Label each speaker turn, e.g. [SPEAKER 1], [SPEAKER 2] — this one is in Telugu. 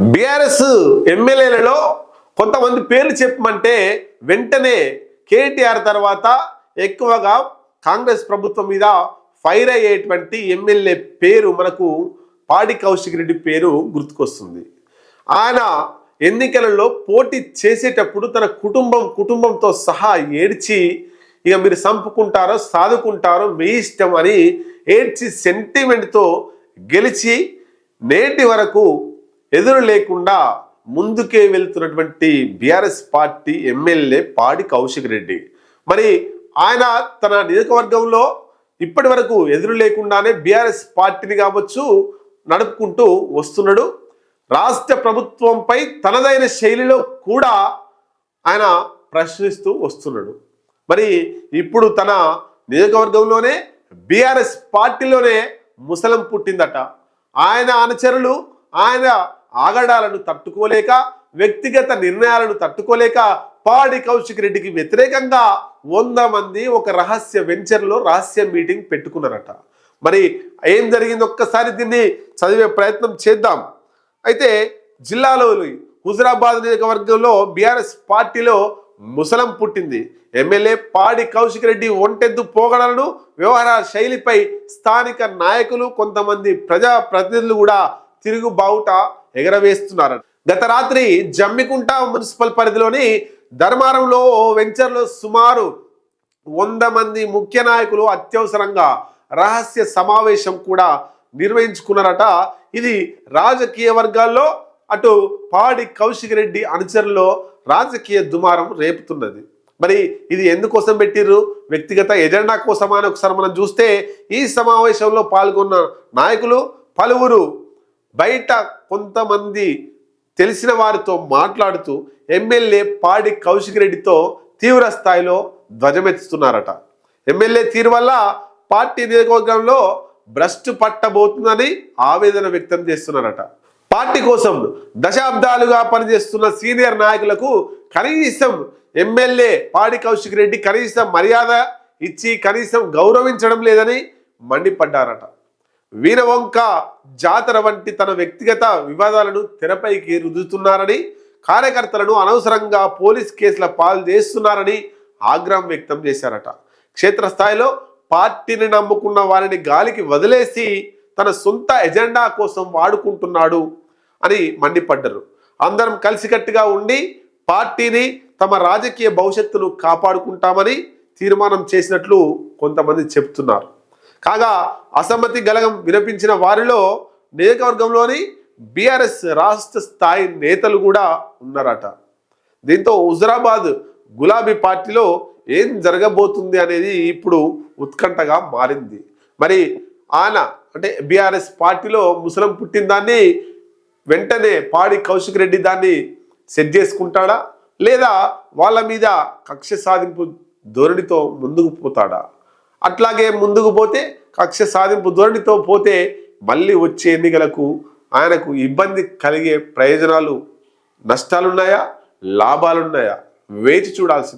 [SPEAKER 1] బీఆర్ఎస్ ఎమ్మెల్యేలలో కొంతమంది పేర్లు చెప్పమంటే వెంటనే కేటీఆర్ తర్వాత ఎక్కువగా కాంగ్రెస్ ప్రభుత్వం మీద ఫైర్ అయ్యేటువంటి ఎమ్మెల్యే పేరు మనకు పాడి కౌశిక్ రెడ్డి పేరు గుర్తుకొస్తుంది. ఆయన ఎన్నికలలో పోటీ చేసేటప్పుడు తన కుటుంబంతో సహా ఏడ్చి ఇక మీరు సంపుకుంటారో సాదుకుంటారో మీ ఇష్టం అని ఏడ్చి సెంటిమెంట్తో గెలిచి నేటి వరకు ఎదురు లేకుండా ముందుకే వెళ్తున్నటువంటి బీఆర్ఎస్ పార్టీ ఎమ్మెల్యే పాడి కౌశిక్ రెడ్డి. మరి ఆయన తన నియోజకవర్గంలో ఇప్పటి వరకు ఎదురు లేకుండానే బీఆర్ఎస్ పార్టీని కావచ్చు నడుపుకుంటూ వస్తున్నాడు. రాష్ట్ర ప్రభుత్వంపై తనదైన శైలిలో కూడా ఆయన ప్రశ్నిస్తూ వస్తున్నాడు. మరి ఇప్పుడు తన నియోజకవర్గంలోనే బీఆర్ఎస్ పార్టీలోనే ముసలం పుట్టిందట. ఆయన అనుచరులు ఆయన ఆగడాలను తట్టుకోలేక వ్యక్తిగత నిర్ణయాలను తట్టుకోలేక పాడి కౌశిక్ రెడ్డికి వ్యతిరేకంగా 100 మంది ఒక రహస్య వెంచర్లో రహస్య మీటింగ్ పెట్టుకున్నారట. మరి ఏం జరిగింది ఒక్కసారి దీన్ని చదివే ప్రయత్నం చేద్దాం. అయితే జిల్లాలోని హుజరాబాద్ నియోజకవర్గంలో బీఆర్ఎస్ పార్టీలో ముసలం పుట్టింది. ఎమ్మెల్యే పాడి కౌశిక్ రెడ్డి ఒంటెద్దు పోగడలను వ్యవహార శైలిపై స్థానిక నాయకులు కొంతమంది ప్రజాప్రతినిధులు కూడా తిరుగుబావుట ఎగరవేస్తున్నారు. గత రాత్రి జమ్మికుంట మున్సిపల్ పరిధిలోని ధర్మారంలో వెంచర్లో సుమారు 100 మంది ముఖ్య నాయకులు అత్యవసరంగా రహస్య సమావేశం కూడా నిర్వహించుకున్నారట. ఇది రాజకీయ వర్గాల్లో అటు పాడి కౌశిక్ రెడ్డి అనుచరుల్లో రాజకీయ దుమారం రేపుతున్నది. మరి ఇది ఎందుకోసం పెట్టిర్రు? వ్యక్తిగత ఎజెండా కోసమా అని ఒకసారి మనం చూస్తే ఈ సమావేశంలో పాల్గొన్న నాయకులు పలువురు బయట కొంతమంది తెలిసిన వారితో మాట్లాడుతూ ఎమ్మెల్యే పాడి కౌశిక్ రెడ్డితో తీవ్ర స్థాయిలో ధ్వజమెత్తుతున్నారట. ఎమ్మెల్యే తీరు వల్ల పార్టీ నియోజకవర్గంలో భ్రష్టు పట్టబోతుందని ఆవేదన వ్యక్తం చేస్తున్నారట. పార్టీ కోసం దశాబ్దాలుగా పనిచేస్తున్న సీనియర్ నాయకులకు కనీసం ఎమ్మెల్యే పాడి కౌశిక్ రెడ్డి కనీసం మర్యాద ఇచ్చి కనీసం గౌరవించడం లేదని మండిపడ్డారట. వీరవంక జాతర వంటి తన వ్యక్తిగత వివాదాలను తెరపైకి రుద్దుతున్నారని, కార్యకర్తలను అనవసరంగా పోలీస్ కేసుల పాలు చేస్తున్నారని ఆగ్రహం వ్యక్తం చేశారట. క్షేత్రస్థాయిలో పార్టీని నమ్ముకున్న వారిని గాలికి వదిలేసి తన సొంత ఎజెండా కోసం వాడుకుంటున్నాడు అని మండిపడ్డారు. అందరం కలిసికట్టుగా ఉండి పార్టీని తమ రాజకీయ భవిష్యత్తును కాపాడుకుంటామని తీర్మానం చేసినట్లు కొంతమంది చెబుతున్నారు. కాగా అసమ్మతి గలగం వినిపించిన వారిలో నియోజకవర్గంలోని బీఆర్ఎస్ రాష్ట్ర స్థాయి నేతలు కూడా ఉన్నారట. దీంతో హుజరాబాద్ గులాబీ పార్టీలో ఏం జరగబోతుంది అనేది ఇప్పుడు ఉత్కంఠగా మారింది. మరి ఆయన అంటే బీఆర్ఎస్ పార్టీలో ముసలం పుట్టిన దాన్ని వెంటనే పాడి కౌశిక్ రెడ్డి దాన్ని సెట్ చేసుకుంటాడా, లేదా వాళ్ళ మీద కక్ష సాధింపు ధోరణితో ముందుకు పోతాడా? అట్లాగే ముందుకు పోతే కక్ష సాధింపు ధోరణితో పోతే మళ్ళీ వచ్చే ఎన్నికలకు ఆయనకు ఇబ్బంది కలిగే ప్రయోజనాలు నష్టాలున్నాయా లాభాలున్నాయా వేచి చూడాల్సింది.